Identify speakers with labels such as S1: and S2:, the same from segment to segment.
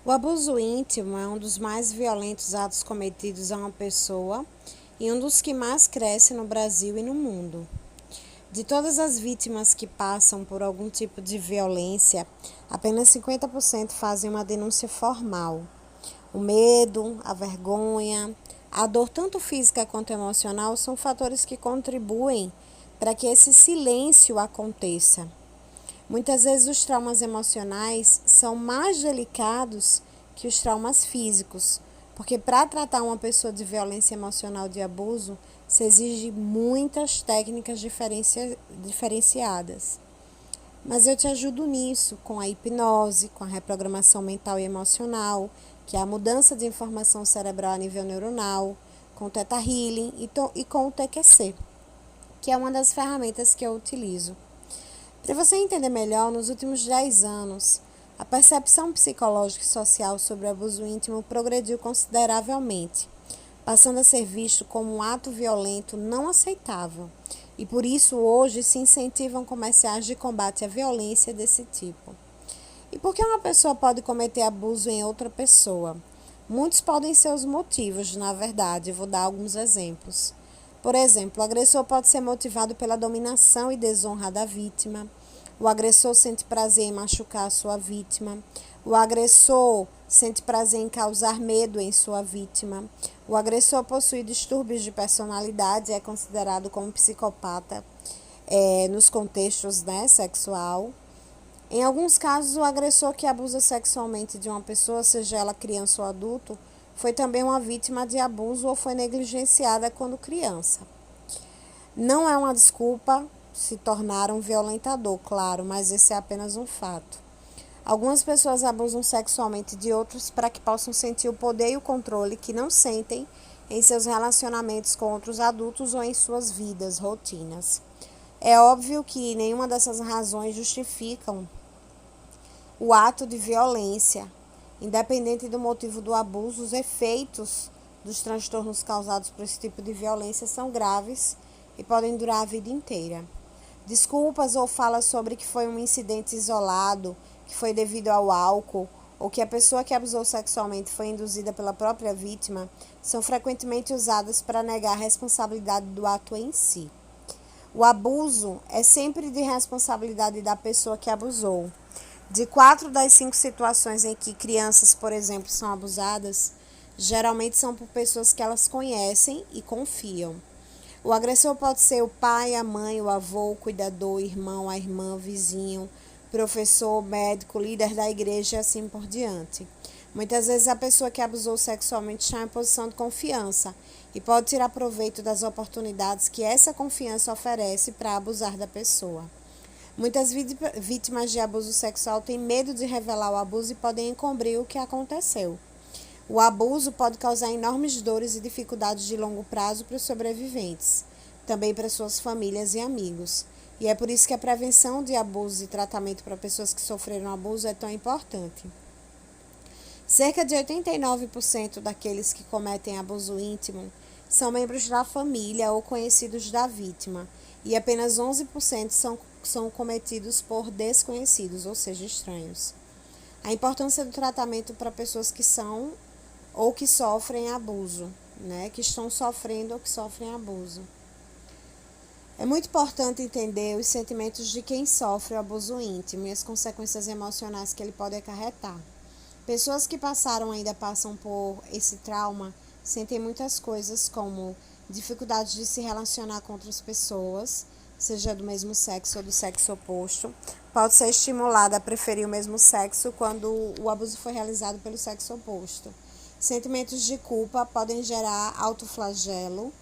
S1: O abuso íntimo é um dos mais violentos atos cometidos a uma pessoa e um dos que mais cresce no Brasil e no mundo. De todas as vítimas que passam por algum tipo de violência, apenas 50% fazem uma denúncia formal. O medo, a vergonha, a dor tanto física quanto emocional são fatores que contribuem para que esse silêncio aconteça. Muitas vezes os traumas emocionais são mais delicados que os traumas físicos, porque para tratar uma pessoa de violência emocional de abuso, se exige muitas técnicas diferenciadas. Mas eu te ajudo nisso com a hipnose, com a reprogramação mental e emocional, que é a mudança de informação cerebral a nível neuronal, com o Theta Healing e com o TQC, que é uma das ferramentas que eu utilizo. Para você entender melhor, nos últimos 10 anos, a percepção psicológica e social sobre o abuso íntimo progrediu consideravelmente, passando a ser visto como um ato violento não aceitável. E por isso hoje se incentivam comerciais de combate à violência desse tipo. E por que uma pessoa pode cometer abuso em outra pessoa? Muitos podem ser os motivos, na verdade, eu vou dar alguns exemplos. Por exemplo, o agressor pode ser motivado pela dominação e desonra da vítima. O agressor sente prazer em machucar a sua vítima. O agressor sente prazer em causar medo em sua vítima. O agressor possui distúrbios de personalidade e é considerado como psicopata nos contextos sexual. Em alguns casos, o agressor que abusa sexualmente de uma pessoa, seja ela criança ou adulto, foi também uma vítima de abuso ou foi negligenciada quando criança. Não é uma desculpa se tornar um violentador, claro, mas esse é apenas um fato. Algumas pessoas abusam sexualmente de outros para que possam sentir o poder e o controle que não sentem em seus relacionamentos com outros adultos ou em suas vidas, rotinas. É óbvio que nenhuma dessas razões justificam o ato de violência. Independente do motivo do abuso, os efeitos dos transtornos causados por esse tipo de violência são graves e podem durar a vida inteira. Desculpas ou falas sobre que foi um incidente isolado, que foi devido ao álcool, ou que a pessoa que abusou sexualmente foi induzida pela própria vítima, são frequentemente usadas para negar a responsabilidade do ato em si. O abuso é sempre de responsabilidade da pessoa que abusou. De 4 das 5 situações em que crianças, por exemplo, são abusadas, geralmente são por pessoas que elas conhecem e confiam. O agressor pode ser o pai, a mãe, o avô, o cuidador, o irmão, a irmã, vizinho, professor, médico, líder da igreja e assim por diante. Muitas vezes a pessoa que abusou sexualmente está em posição de confiança e pode tirar proveito das oportunidades que essa confiança oferece para abusar da pessoa. Muitas vítimas de abuso sexual têm medo de revelar o abuso e podem encobrir o que aconteceu. O abuso pode causar enormes dores e dificuldades de longo prazo para os sobreviventes, também para suas famílias e amigos. E é por isso que a prevenção de abuso e tratamento para pessoas que sofreram abuso é tão importante. Cerca de 89% daqueles que cometem abuso íntimo são membros da família ou conhecidos da vítima, e apenas 11% são cometidos por desconhecidos, ou seja, estranhos. A importância do tratamento para pessoas que são ou que sofrem abuso, que estão sofrendo ou que sofrem abuso. É muito importante entender os sentimentos de quem sofre o abuso íntimo e as consequências emocionais que ele pode acarretar. Pessoas que passaram ainda passam por esse trauma sentem muitas coisas como dificuldade de se relacionar com outras pessoas, seja do mesmo sexo ou do sexo oposto. Pode ser estimulada a preferir o mesmo sexo quando o abuso foi realizado pelo sexo oposto. Sentimentos de culpa podem gerar autoflagelo,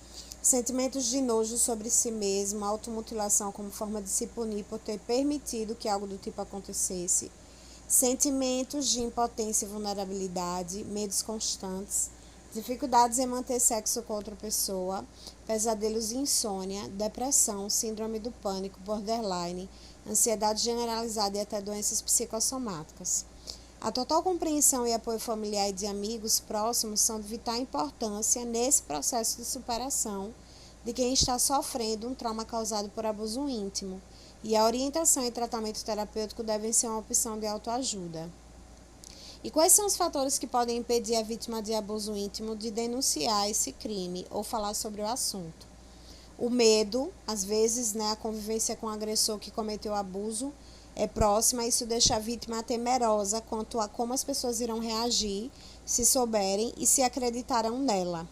S1: sentimentos de nojo sobre si mesmo, automutilação como forma de se punir por ter permitido que algo do tipo acontecesse, sentimentos de impotência e vulnerabilidade, medos constantes, dificuldades em manter sexo com outra pessoa, pesadelos de insônia, depressão, síndrome do pânico, borderline, ansiedade generalizada e até doenças psicossomáticas. A total compreensão e apoio familiar e de amigos próximos são de vital importância nesse processo de superação de quem está sofrendo um trauma causado por abuso íntimo, e a orientação e tratamento terapêutico devem ser uma opção de autoajuda. E quais são os fatores que podem impedir a vítima de abuso íntimo de denunciar esse crime ou falar sobre o assunto? O medo, às vezes, né, a convivência com o agressor que cometeu o abuso é próxima, isso deixa a vítima temerosa quanto a como as pessoas irão reagir se souberem e se acreditarão nela.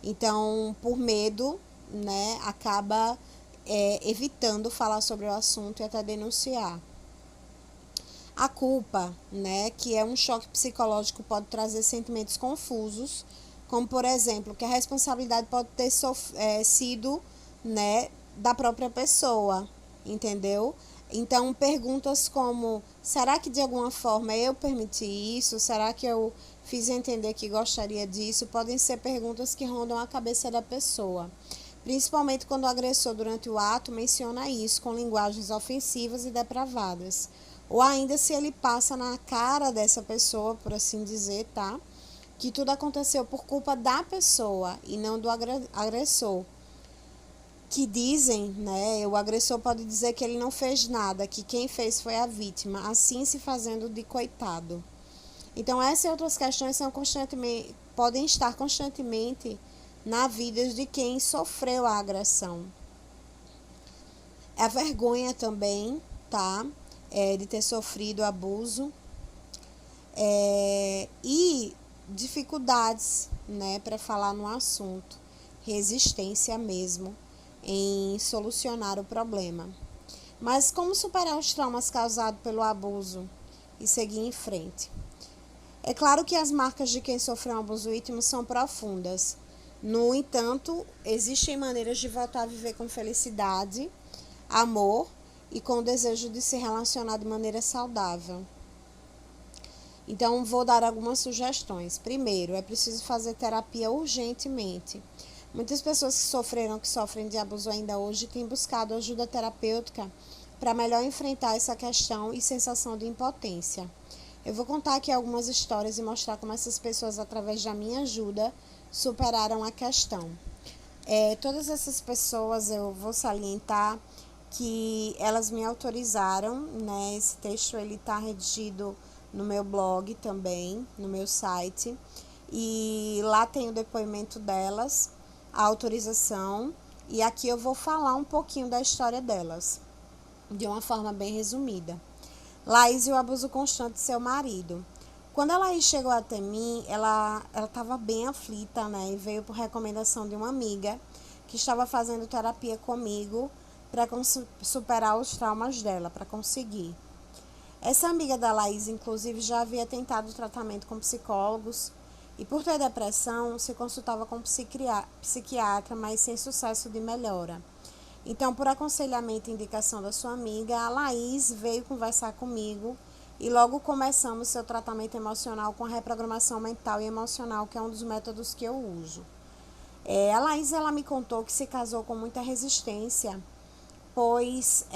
S1: Então, por medo, né, acaba evitando falar sobre o assunto e até denunciar. A culpa, né, que é um choque psicológico, pode trazer sentimentos confusos, como, por exemplo, que a responsabilidade pode ter sido, né, da própria pessoa, entendeu? Então, perguntas como: será que de alguma forma eu permiti isso? Será que eu fiz entender que gostaria disso? Podem ser perguntas que rondam a cabeça da pessoa, principalmente quando o agressor, durante o ato, menciona isso com linguagens ofensivas e depravadas. Ou ainda se ele passa na cara dessa pessoa, por assim dizer, tá? Que tudo aconteceu por culpa da pessoa e não do agressor. Que dizem, né? O agressor pode dizer que ele não fez nada, que quem fez foi a vítima, assim se fazendo de coitado. Então, essas e outras questões podem estar constantemente na vida de quem sofreu a agressão. A vergonha também, tá? De ter sofrido abuso. E dificuldades, né, para falar no assunto. Resistência mesmo em solucionar o problema. Mas como superar os traumas causados pelo abuso e seguir em frente? É claro que as marcas de quem sofreu um abuso íntimo são profundas. No entanto, existem maneiras de voltar a viver com felicidade, amor e com o desejo de se relacionar de maneira saudável. Então, vou dar algumas sugestões. Primeiro, é preciso fazer terapia urgentemente. Muitas pessoas que sofrem de abuso ainda hoje, têm buscado ajuda terapêutica para melhor enfrentar essa questão e sensação de impotência. Eu vou contar aqui algumas histórias e mostrar como essas pessoas, através da minha ajuda, superaram a questão. Todas essas pessoas, eu vou salientar que elas me autorizaram, né? Esse texto ele está redigido no meu blog também, no meu site, e lá tem o depoimento delas, a autorização, e aqui eu vou falar um pouquinho da história delas, de uma forma bem resumida. Laís e o abuso constante de seu marido. Quando a Laís chegou até mim, ela estava bem aflita, né? E veio por recomendação de uma amiga que estava fazendo terapia comigo para superar os traumas dela, para conseguir. Essa amiga da Laís, inclusive, já havia tentado tratamento com psicólogos e, por ter depressão, se consultava com psiquiatra, mas sem sucesso de melhora. Então, por aconselhamento e indicação da sua amiga, a Laís veio conversar comigo e logo começamos seu tratamento emocional com a reprogramação mental e emocional, que é um dos métodos que eu uso. A Laís, ela me contou que se casou com muita resistência, pois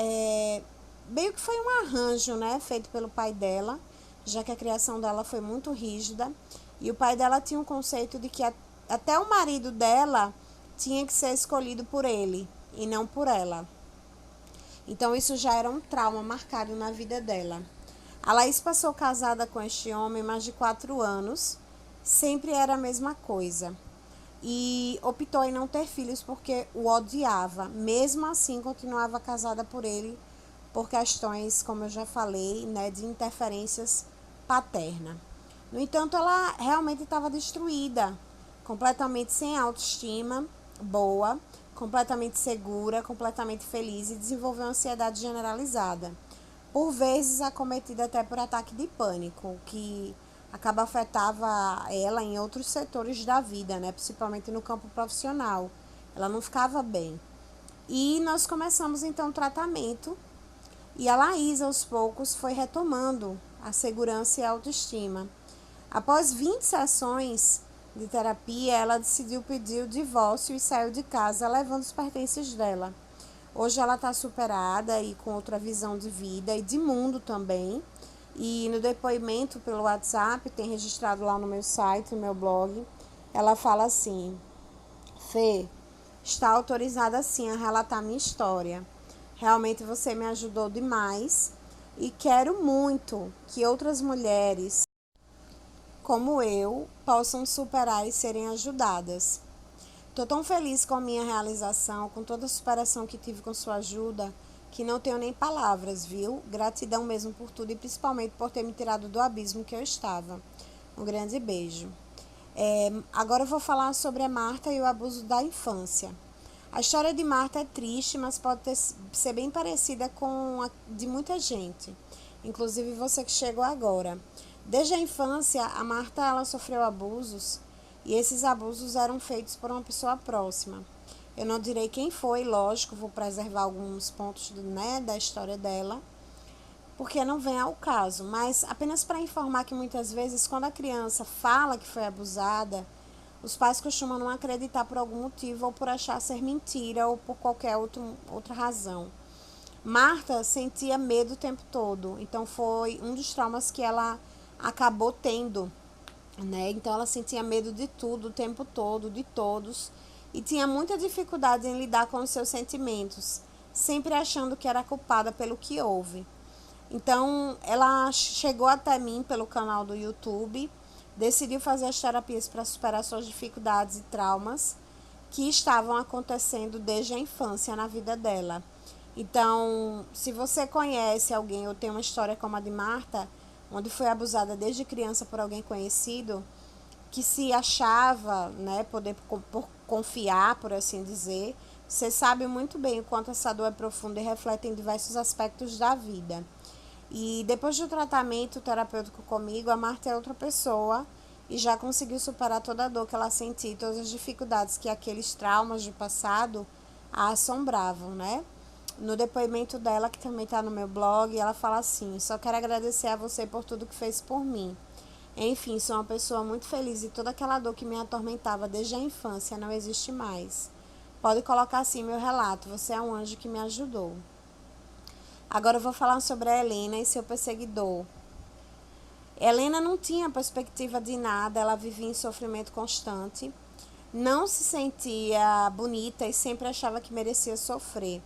S1: meio que foi um arranjo, né, feito pelo pai dela, já que a criação dela foi muito rígida, e o pai dela tinha um conceito de que até o marido dela tinha que ser escolhido por ele e não por ela. Então isso já era um trauma marcado na vida dela. A Laís passou casada com este homem mais de 4 anos, sempre era a mesma coisa. E optou em não ter filhos porque o odiava. Mesmo assim, continuava casada por ele por questões, como eu já falei, né, de interferências paternas. No entanto, ela realmente estava destruída, completamente sem autoestima boa, completamente segura, completamente feliz e desenvolveu ansiedade generalizada. Por vezes acometida até por ataque de pânico, que afetava ela em outros setores da vida, né? Principalmente no campo profissional. Ela não ficava bem. E nós começamos então o tratamento e a Laís, aos poucos, foi retomando a segurança e a autoestima. Após 20 sessões de terapia, ela decidiu pedir o divórcio e saiu de casa, levando os pertences dela. Hoje ela está superada e com outra visão de vida e de mundo também. E no depoimento pelo WhatsApp, tem registrado lá no meu site, no meu blog, ela fala assim: Fê, está autorizada sim a relatar minha história. Realmente você me ajudou demais e quero muito que outras mulheres como eu, possam superar e serem ajudadas. Estou tão feliz com a minha realização, com toda a superação que tive com sua ajuda, que não tenho nem palavras, viu? Gratidão mesmo por tudo e principalmente por ter me tirado do abismo que eu estava. Um grande beijo. Agora eu vou falar sobre a Marta e o abuso da infância. A história de Marta é triste, mas pode ser bem parecida com a de muita gente, inclusive você que chegou agora. Desde a infância, a Marta ela sofreu abusos e esses abusos eram feitos por uma pessoa próxima. Eu não direi quem foi, lógico, vou preservar alguns pontos da história dela, porque não vem ao caso, mas apenas para informar que muitas vezes quando a criança fala que foi abusada, os pais costumam não acreditar por algum motivo ou por achar ser mentira ou por qualquer outra razão. Marta sentia medo o tempo todo, então foi um dos traumas que ela acabou tendo, né? Então ela sentia medo de tudo o tempo todo, de todos, e tinha muita dificuldade em lidar com os seus sentimentos, sempre achando que era culpada pelo que houve. Então ela chegou até mim pelo canal do YouTube, decidiu fazer as terapias para superar suas dificuldades e traumas que estavam acontecendo desde a infância na vida dela. Então, se você conhece alguém ou tem uma história como a de Marta, onde foi abusada desde criança por alguém conhecido, que se achava, né, poder confiar, por assim dizer, você sabe muito bem o quanto essa dor é profunda e reflete em diversos aspectos da vida. E depois do tratamento terapêutico comigo, a Marta é outra pessoa e já conseguiu superar toda a dor que ela sentia e todas as dificuldades que aqueles traumas do passado a assombravam, né? No depoimento dela, que também está no meu blog, ela fala assim: só quero agradecer a você por tudo que fez por mim. Enfim, sou uma pessoa muito feliz e toda aquela dor que me atormentava desde a infância não existe mais. Pode colocar assim meu relato, você é um anjo que me ajudou. Agora eu vou falar sobre a Helena e seu perseguidor. Helena não tinha perspectiva de nada, ela vivia em sofrimento constante, não se sentia bonita e sempre achava que merecia sofrer.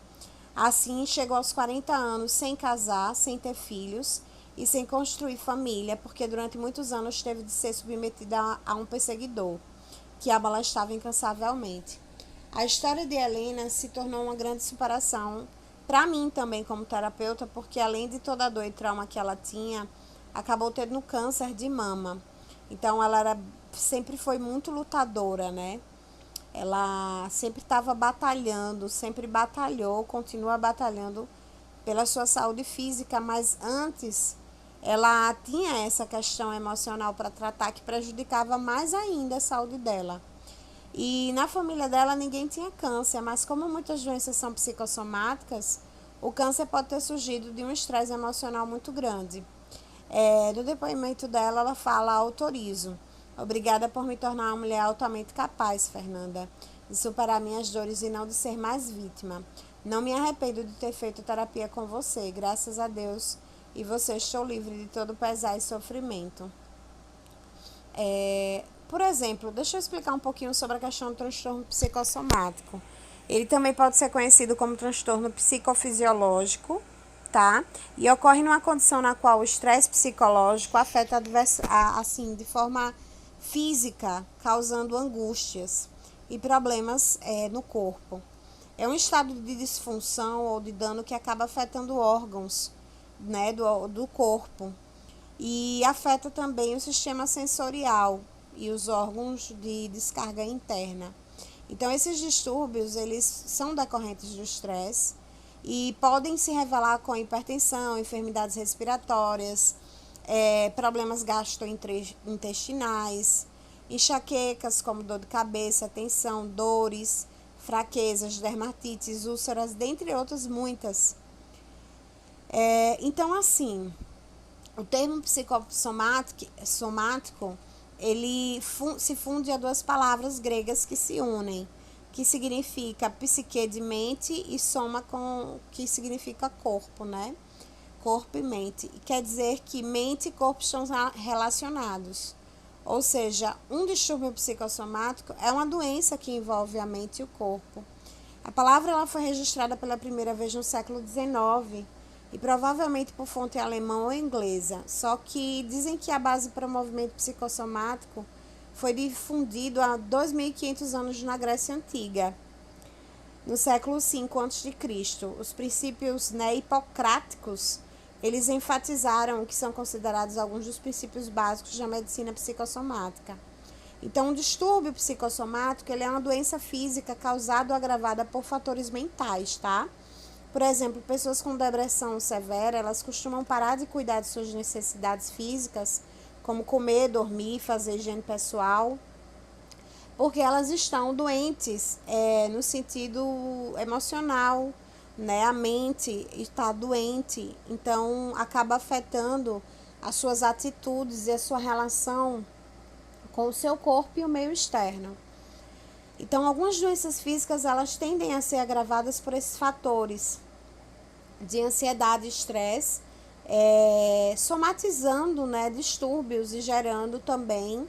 S1: Assim, chegou aos 40 anos sem casar, sem ter filhos e sem construir família, porque durante muitos anos teve de ser submetida a um perseguidor, que a molestava incansavelmente. A história de Helena se tornou uma grande superação para mim também como terapeuta, porque além de toda a dor e trauma que ela tinha, acabou tendo câncer de mama. Então sempre foi muito lutadora, né? Ela sempre estava batalhando, sempre batalhou, continua batalhando pela sua saúde física, mas antes ela tinha essa questão emocional para tratar que prejudicava mais ainda a saúde dela. E na família dela ninguém tinha câncer, mas como muitas doenças são psicossomáticas, o câncer pode ter surgido de um estresse emocional muito grande. No depoimento dela, ela fala: autorizo. Obrigada por me tornar uma mulher altamente capaz, Fernanda, de superar minhas dores e não de ser mais vítima. Não me arrependo de ter feito terapia com você, graças a Deus, e você estou livre de todo pesar e sofrimento. Por exemplo, deixa eu explicar um pouquinho sobre a questão do transtorno psicossomático. Ele também pode ser conhecido como transtorno psicofisiológico, tá? E ocorre numa condição na qual o estresse psicológico afeta assim, de forma física, causando angústias e problemas no corpo. É um estado de disfunção ou de dano que acaba afetando órgãos, né, do corpo e afeta também o sistema sensorial e os órgãos de descarga interna. Então, esses distúrbios, eles são decorrentes do estresse e podem se revelar com hipertensão, enfermidades respiratórias, problemas gastrointestinais, enxaquecas como dor de cabeça, tensão, dores, fraquezas, dermatites, úlceras, dentre outras muitas. Então, assim, o termo psicossomático, ele se funde a duas palavras gregas que se unem, que significa psique de mente e soma que significa corpo, né? Corpo e mente. E quer dizer que mente e corpo estão relacionados. Ou seja, um distúrbio psicossomático é uma doença que envolve a mente e o corpo. A palavra ela foi registrada pela primeira vez no século XIX, e provavelmente por fonte alemã ou inglesa. Só que dizem que a base para o movimento psicossomático foi difundido há 2.500 anos na Grécia Antiga, no século V a.C. Os princípios hipocráticos, eles enfatizaram o que são considerados alguns dos princípios básicos da medicina psicossomática. Então, o distúrbio psicossomático, ele é uma doença física causada ou agravada por fatores mentais, tá? Por exemplo, pessoas com depressão severa, elas costumam parar de cuidar de suas necessidades físicas, como comer, dormir, fazer higiene pessoal, porque elas estão doentes no sentido emocional, né? A mente está doente, então acaba afetando as suas atitudes e a sua relação com o seu corpo e o meio externo. Então, algumas doenças físicas, elas tendem a ser agravadas por esses fatores de ansiedade e estresse, somatizando, né, distúrbios e gerando também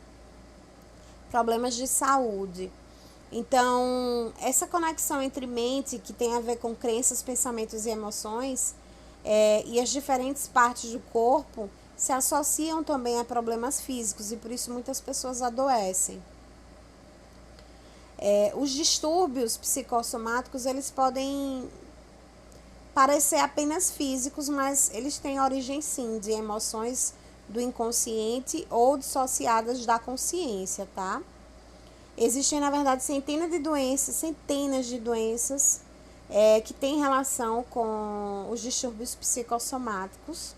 S1: problemas de saúde. Então, essa conexão entre mente, que tem a ver com crenças, pensamentos e emoções, e as diferentes partes do corpo, se associam também a problemas físicos e por isso muitas pessoas adoecem. Os distúrbios psicossomáticos, eles podem parecer apenas físicos, mas eles têm origem sim de emoções do inconsciente ou dissociadas da consciência, tá? Existem, na verdade, centenas de doenças que têm relação com os distúrbios psicossomáticos.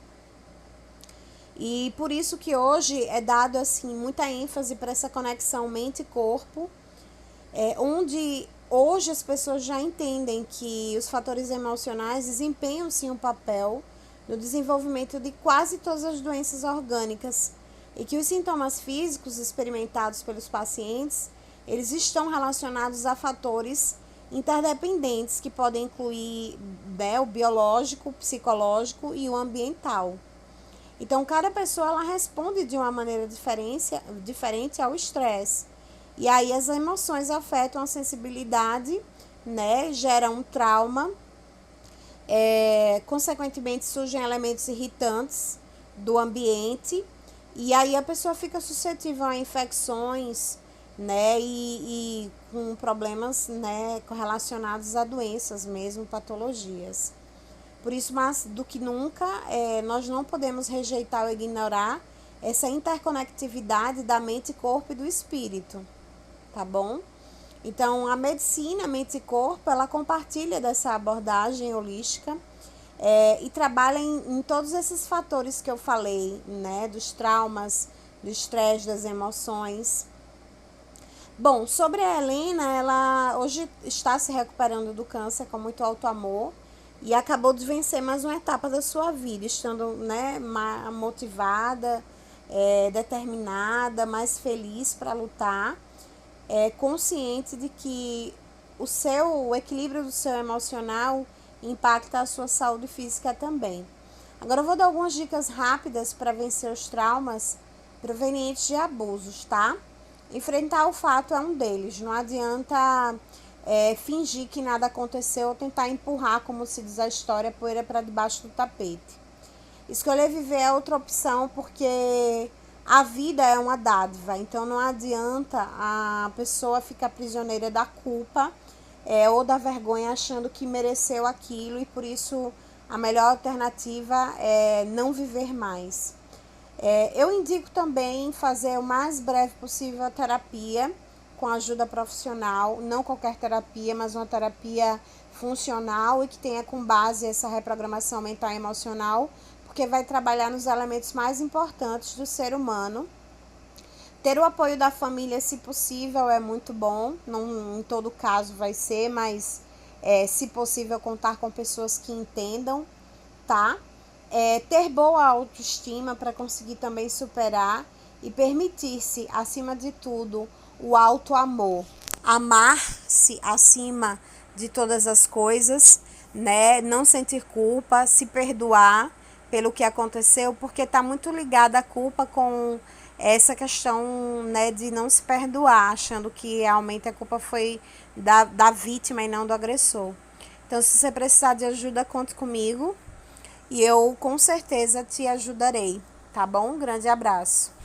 S1: E por isso que hoje é dado assim, muita ênfase para essa conexão mente e corpo, onde hoje as pessoas já entendem que os fatores emocionais desempenham sim um papel no desenvolvimento de quase todas as doenças orgânicas e que os sintomas físicos experimentados pelos pacientes, eles estão relacionados a fatores interdependentes que podem incluir o biológico, o psicológico e o ambiental. Então, cada pessoa ela responde de uma maneira diferente ao estresse. E aí as emoções afetam a sensibilidade, né? Geram um trauma. Consequentemente, surgem elementos irritantes do ambiente. E aí a pessoa fica suscetível a infecções, né? E com problemas, né, relacionados a doenças mesmo, patologias. Por isso, mais do que nunca, nós não podemos rejeitar ou ignorar essa interconectividade da mente, corpo e do espírito, tá bom? Então, a medicina, mente e corpo, ela compartilha dessa abordagem holística e trabalha em todos esses fatores que eu falei, né? Dos traumas, do estresse, das emoções. Bom, sobre a Helena, ela hoje está se recuperando do câncer com muito alto amor. E acabou de vencer mais uma etapa da sua vida, estando, né, motivada, determinada, mais feliz para lutar, consciente de que o equilíbrio do seu emocional impacta a sua saúde física também. Agora eu vou dar algumas dicas rápidas para vencer os traumas provenientes de abusos, tá? Enfrentar o fato é um deles, não adianta fingir que nada aconteceu ou tentar empurrar, como se diz a história, a poeira para debaixo do tapete. Escolher viver é outra opção, porque a vida é uma dádiva, então não adianta a pessoa ficar prisioneira da culpa ou da vergonha, achando que mereceu aquilo e por isso a melhor alternativa é não viver mais. Eu indico também fazer o mais breve possível a terapia, com ajuda profissional, não qualquer terapia, mas uma terapia funcional e que tenha com base essa reprogramação mental e emocional, porque vai trabalhar nos elementos mais importantes do ser humano. Ter o apoio da família, se possível, é muito bom, não em todo caso vai ser, mas se possível contar com pessoas que entendam, tá? Ter boa autoestima para conseguir também superar e permitir-se, acima de tudo, o auto-amor. Amar-se acima de todas as coisas, né? Não sentir culpa, se perdoar pelo que aconteceu, porque está muito ligada a culpa com essa questão, né, de não se perdoar, achando que realmente a culpa foi da vítima e não do agressor. Então, se você precisar de ajuda, conte comigo. e eu com certeza te ajudarei, tá bom? Um grande abraço.